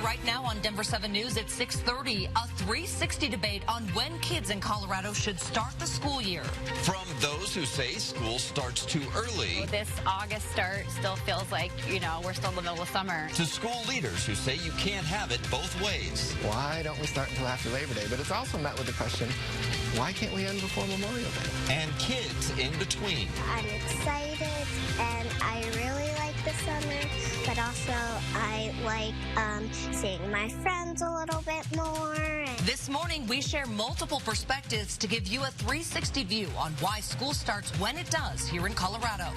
right now on Denver7 News at 6:30. A 360 debate on when kids in Colorado should start the school year. From those who say school starts too early. This August start still feels like, we're still in the middle of summer. To school leaders who say you can't have it both ways. Why don't we start until after Labor Day? But it's also met with the question, why can't we end before Memorial Day? And kids in between. I'm excited and I really like the summer, but also I like seeing my friends a little bit more. This morning, we share multiple perspectives to give you a 360 view on why school starts when it does here in Colorado.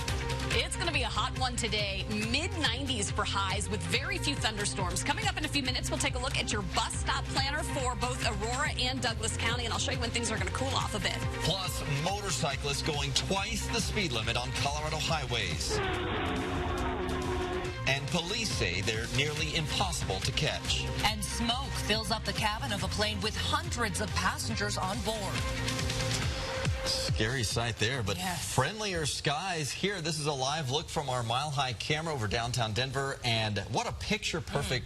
It's going to be a hot one today. Mid-90s for highs with very few thunderstorms. Coming up in a few minutes, we'll take a look at your bus stop planner for both Aurora and Douglas County, and I'll show you when things are going to cool off a bit. Plus, motorcyclists going twice the speed limit on Colorado highways. And police say they're nearly impossible to catch. And smoke fills up the cabin of a plane with hundreds of passengers on board. Scary sight there, but yes. Friendlier skies here. This is a live look from our mile-high camera over downtown Denver, and what a picture-perfect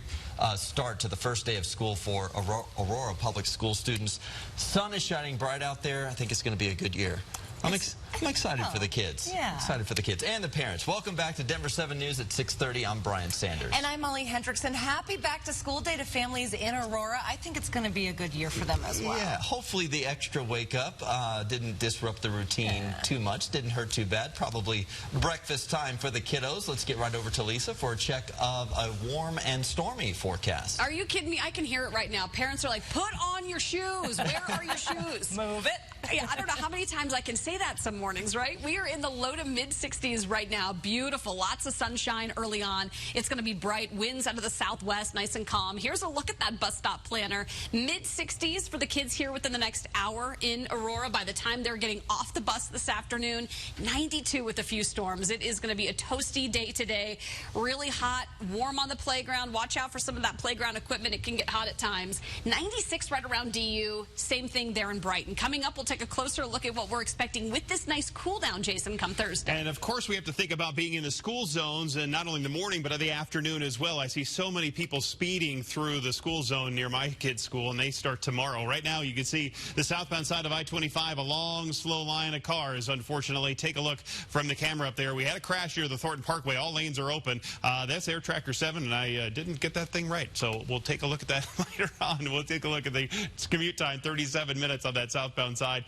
start to the first day of school for Aurora Public School students. Sun is shining bright out there. I think it's going to be a good year. I'm excited for the kids. Yeah. Excited for the kids and the parents. Welcome back to Denver7 News at 6:30. I'm Brian Sanders. And I'm Molly Hendrickson. Happy back to school day to families in Aurora. I think it's going to be a good year for them as well. Yeah, hopefully the extra wake up didn't disrupt the routine too much. Didn't hurt too bad. Probably breakfast time for the kiddos. Let's get right over to Lisa for a check of a warm and stormy forecast. Are you kidding me? I can hear it right now. Parents are like, put on your shoes. Where are your shoes? Move it. Yeah, I don't know how many times I can say that some mornings, right? We are in the low to mid 60s right now. Beautiful. Lots of sunshine early on. It's going to be bright. Winds out of the southwest, nice and calm. Here's a look at that bus stop planner. Mid 60s for the kids here within the next hour in Aurora. By the time they're getting off the bus this afternoon, 92 with a few storms. It is going to be a toasty day today. Really hot, warm on the playground. Watch out for some of that playground equipment. It can get hot at times. 96 right around DU. Same thing there in Brighton. Coming up, we'll take a closer look at what we're expecting with this nice cool down, Jason, come Thursday. And of course we have to think about being in the school zones, and not only in the morning but in the afternoon as well. I see so many people speeding through the school zone near my kids' school, and they start tomorrow. Right now you can see the southbound side of I-25, a long slow line of cars. Unfortunately, take a look from the camera up there. We had a crash near the Thornton Parkway. All lanes are open. That's Air Tracker 7, and I didn't get that thing right, so we'll take a look at that later on. We'll take a look at the commute time, 37 minutes on that southbound side.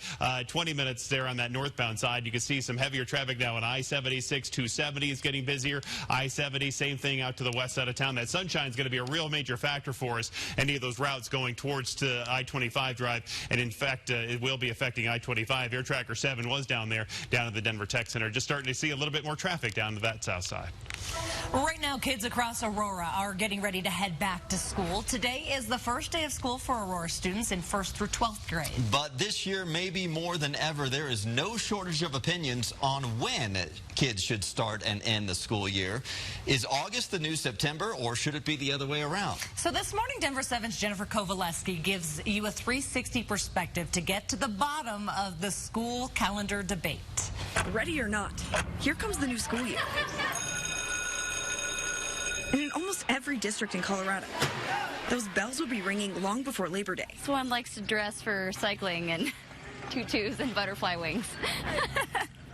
20 minutes there on that northbound side. You can see some heavier traffic now on I-76. 270 is getting busier. I-70, same thing out to the west side of town. That sunshine is going to be a real major factor for us. Any of those routes going towards to I-25 drive. And in fact, it will be affecting I-25. Air Tracker 7 was down there, down at the Denver Tech Center. Just starting to see a little bit more traffic down to that south side. Right now, kids across Aurora are getting ready to head back to school. Today is the first day of school for Aurora students in 1st through 12th grade. But this year, maybe more than ever, there is no shortage of opinions on when kids should start and end the school year. Is August the new September, or should it be the other way around? So this morning, Denver7's Jennifer Kovaleski gives you a 360 perspective to get to the bottom of the school calendar debate. Ready or not, here comes the new school year. And in almost every district in Colorado, those bells will be ringing long before Labor Day. This one likes to dress for cycling and tutus and butterfly wings.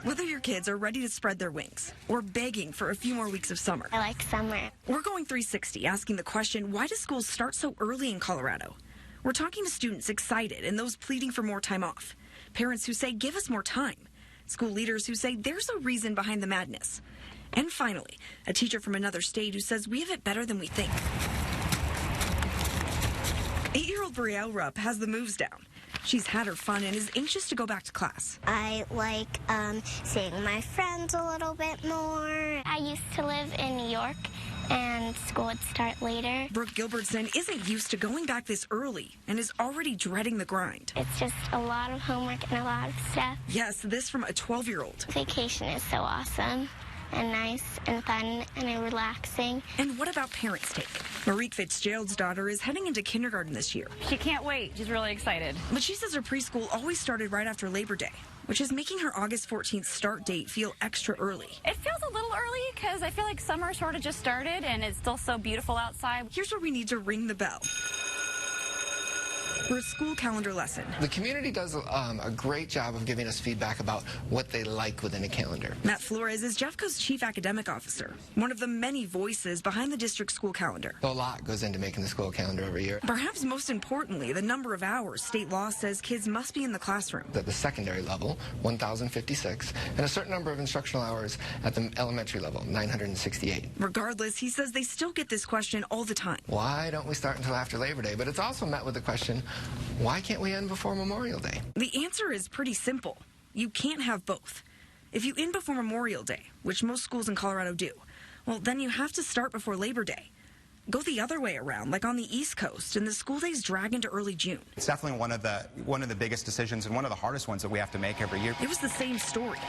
Whether your kids are ready to spread their wings or begging for a few more weeks of summer. I like summer. We're going 360, asking the question, why do schools start so early in Colorado? We're talking to students excited and those pleading for more time off. Parents who say, give us more time. School leaders who say there's a reason behind the madness. And finally, a teacher from another state who says we have it better than we think. 8-year-old Brielle Rupp has the moves down. She's had her fun and is anxious to go back to class. I like seeing my friends a little bit more. I used to live in New York, and school would start later. Brooke Gilbertson isn't used to going back this early and is already dreading the grind. It's just a lot of homework and a lot of stuff. Yes, this from a 12-year-old. Vacation is so awesome and nice and fun and relaxing. And what about parents' take? Marique Fitzgerald's daughter is heading into kindergarten this year. She can't wait. She's really excited. But she says her preschool always started right after Labor Day, which is making her August 14th start date feel extra early. It feels a little early because I feel like summer sort of just started and it's still so beautiful outside. Here's where we need to ring the bell for a school calendar lesson. The community does a great job of giving us feedback about what they like within a calendar. Matt Flores is Jeffco's chief academic officer, one of the many voices behind the district school calendar. A lot goes into making the school calendar every year. Perhaps most importantly, the number of hours state law says kids must be in the classroom. At the secondary level, 1,056, and a certain number of instructional hours at the elementary level, 968. Regardless, he says they still get this question all the time. Why don't we start until after Labor Day? But it's also met with the question, why can't we end before Memorial Day? The answer is pretty simple. You can't have both. If you end before Memorial Day, which most schools in Colorado do, well, then you have to start before Labor Day. Go the other way around, like on the East Coast, and the school days drag into early June. It's definitely one of the biggest decisions and one of the hardest ones that we have to make every year. It was the same story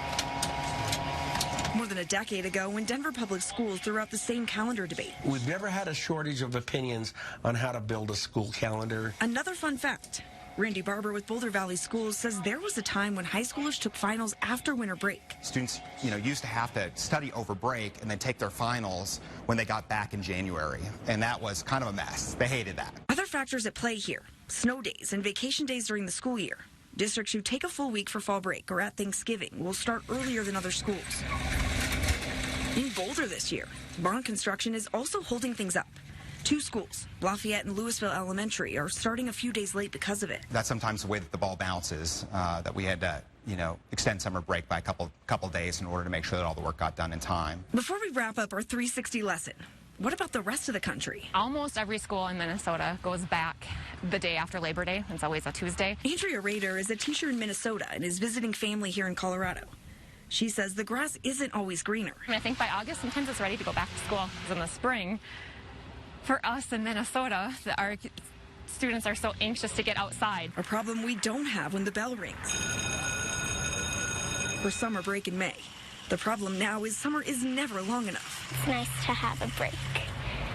more than a decade ago when Denver Public Schools threw out the same calendar debate. We've never had a shortage of opinions on how to build a school calendar. Another fun fact, Randy Barber with Boulder Valley Schools says there was a time when high schoolers took finals after winter break. Students, used to have to study over break and then take their finals when they got back in January, and that was kind of a mess. They hated that. Other factors at play here, snow days and vacation days during the school year. Districts who take a full week for fall break or at Thanksgiving will start earlier than other schools. In Boulder this year, barn construction is also holding things up. 2 schools, Lafayette and Louisville Elementary, are starting a few days late because of it. That's sometimes the way that the ball bounces, that we had to, extend summer break by a couple days in order to make sure that all the work got done in time. Before we wrap up our 360 lesson, what about the rest of the country? Almost every school in Minnesota goes back the day after Labor Day. It's always a Tuesday. Andrea Rader is a teacher in Minnesota and is visiting family here in Colorado. She says the grass isn't always greener. I think by August, sometimes it's ready to go back to school. Because in the spring, for us in Minnesota, our students are so anxious to get outside. A problem we don't have when the bell rings. For summer break in May. The problem now is summer is never long enough. It's nice to have a break,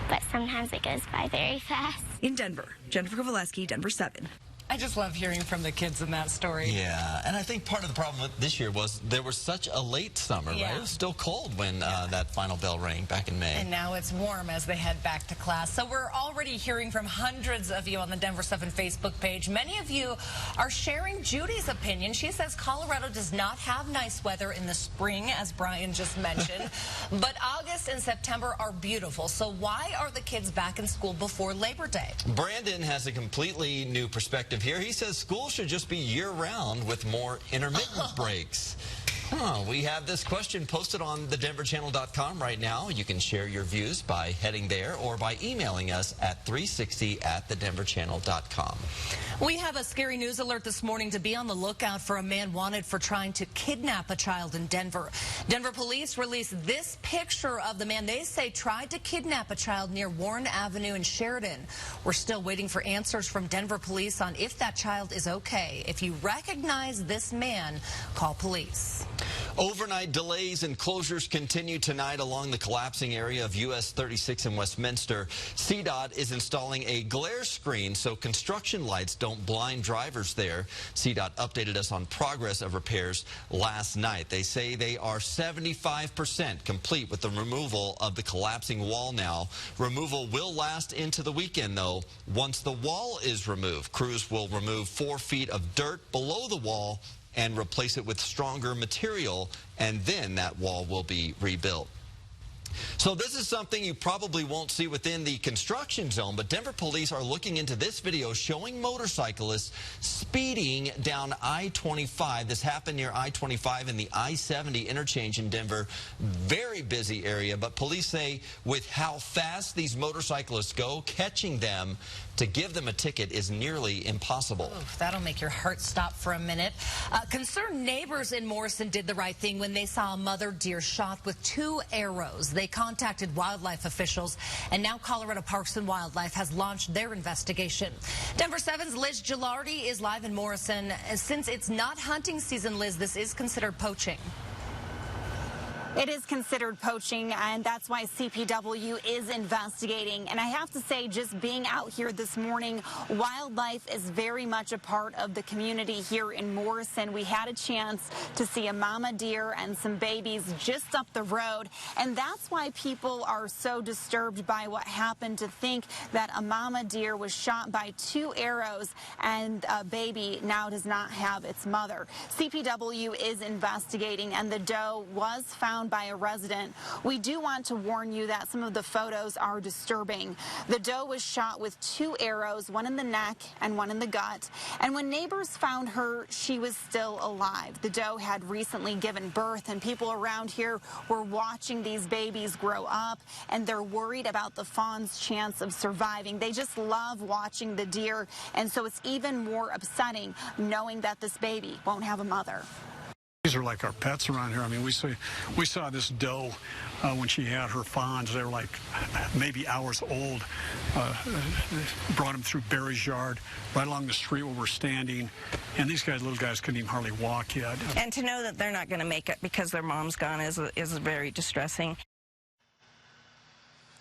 but sometimes it goes by very fast. In Denver, Jennifer Kovaleski, Denver7. I just love hearing from the kids in that story. Yeah, and I think part of the problem with this year was there was such a late summer, right? It was still cold when that final bell rang back in May. And now it's warm as they head back to class. So we're already hearing from hundreds of you on the Denver7 Facebook page. Many of you are sharing Judy's opinion. She says Colorado does not have nice weather in the spring, as Brian just mentioned, but August and September are beautiful. So why are the kids back in school before Labor Day? Brandon has a completely new perspective here. He says school should just be year-round with more intermittent breaks. We have this question posted on thedenverchannel.com right now. You can share your views by heading there or by emailing us at 360@thedenverchannel.com. We have a scary news alert this morning to be on the lookout for a man wanted for trying to kidnap a child in Denver. Denver police released this picture of the man they say tried to kidnap a child near Warren Avenue in Sheridan. We're still waiting for answers from Denver police on if that child is okay. If you recognize this man, call police. Overnight delays and closures continue tonight along the collapsing area of US 36 in Westminster. CDOT is installing a glare screen so construction lights don't blind drivers there. CDOT updated us on progress of repairs last night. They say they are 75% complete with the removal of the collapsing wall now. Removal will last into the weekend, though. Once the wall is removed, crews will remove 4 feet of dirt below the wall and replace it with stronger material, and then that wall will be rebuilt. So this is something you probably won't see within the construction zone, but Denver police are looking into this video showing motorcyclists speeding down I-25. This happened near I-25 in the I-70 interchange in Denver. Very busy area, but police say with how fast these motorcyclists go, catching them to give them a ticket is nearly impossible. Oof, that'll make your heart stop for a minute. Concerned neighbors in Morrison did the right thing when they saw a mother deer shot with 2 arrows. They contacted wildlife officials, and now Colorado Parks and Wildlife has launched their investigation. Denver7's Liz Gilardi is live in Morrison. Since it's not hunting season, Liz, this is considered poaching. It is considered poaching, and that's why CPW is investigating. And I have to say, just being out here this morning, wildlife is very much a part of the community here in Morrison. We had a chance to see a mama deer and some babies just up the road, and that's why people are so disturbed by what happened, to think that a mama deer was shot by 2 arrows and a baby now does not have its mother. CPW is investigating, and the doe was found by a resident. We do want to warn you that some of the photos are disturbing. The doe was shot with 2 arrows, one in the neck and one in the gut. And when neighbors found her, she was still alive. The doe had recently given birth, and people around here were watching these babies grow up, and they're worried about the fawn's chance of surviving. They just love watching the deer, and so it's even more upsetting knowing that this baby won't have a mother. These are like our pets around here. I mean, we saw this doe when she had her fawns. They were like maybe hours old. Brought them through Barry's yard, right along the street where we're standing. And these guys, little guys, couldn't even hardly walk yet. And to know that they're not going to make it because their mom's gone is very distressing.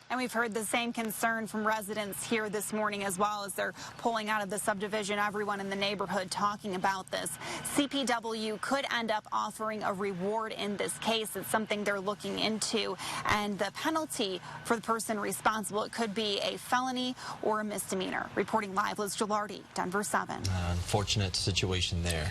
And we've heard the same concern from residents here this morning as well, as they're pulling out of the subdivision. Everyone in the neighborhood talking about this. CPW could end up offering a reward in this case. It's something they're looking into. And the penalty for the person responsible, it could be a felony or a misdemeanor. Reporting live, Liz Gilardi, Denver 7. Unfortunate situation there.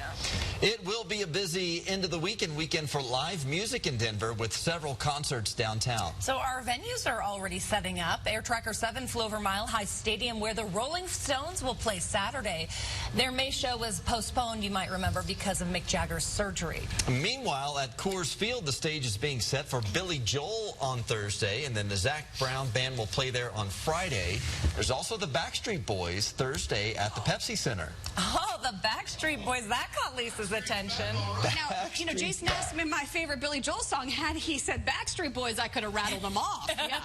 It will be a busy end of the weekend for live music in Denver, with several concerts downtown. So our venues are already setting up. Air Tracker 7 flew over Mile High Stadium, where the Rolling Stones will play Saturday. Their May show was postponed, you might remember, because of Mick Jagger's surgery. Meanwhile, at Coors Field, the stage is being set for Billy Joel on Thursday, and then the Zac Brown Band will play there on Friday. There's also the Backstreet Boys Thursday at the Pepsi Center. Oh, the Backstreet Boys, that caught Lisa's attention. Now, you know, Jason asked me my favorite Billy Joel song. Had he said Backstreet Boys, I could have rattled them off. Yeah.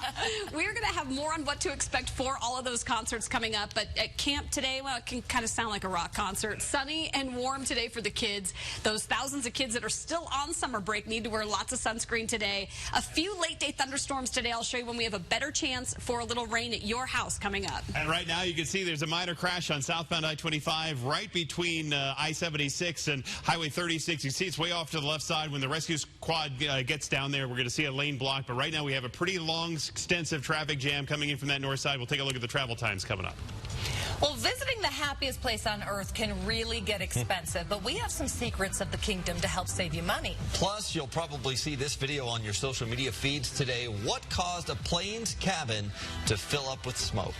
We're going to have more on what to expect for all of those concerts coming up. But at camp today, well, it can kind of sound like a rock concert. Sunny and warm today for the kids. Those thousands of kids that are still on summer break need to wear lots of sunscreen today. A few late-day thunderstorms today. I'll show you when we have a better chance for a little rain at your house coming up. And right now, you can see there's a minor crash on southbound I-25 right between I-76 and Highway 36. You see it's way off to the left side. When the rescue squad gets down there, we're going to see a lane blocked. But right now, we have a pretty long, extensive traffic jam coming in from that north side. We'll take a look at the travel times coming up. Well, visiting the happiest place on earth can really get expensive, but we have some secrets of the kingdom to help save you money. Plus, you'll probably see this video on your social media feeds today. What caused a plane's cabin to fill up with smoke?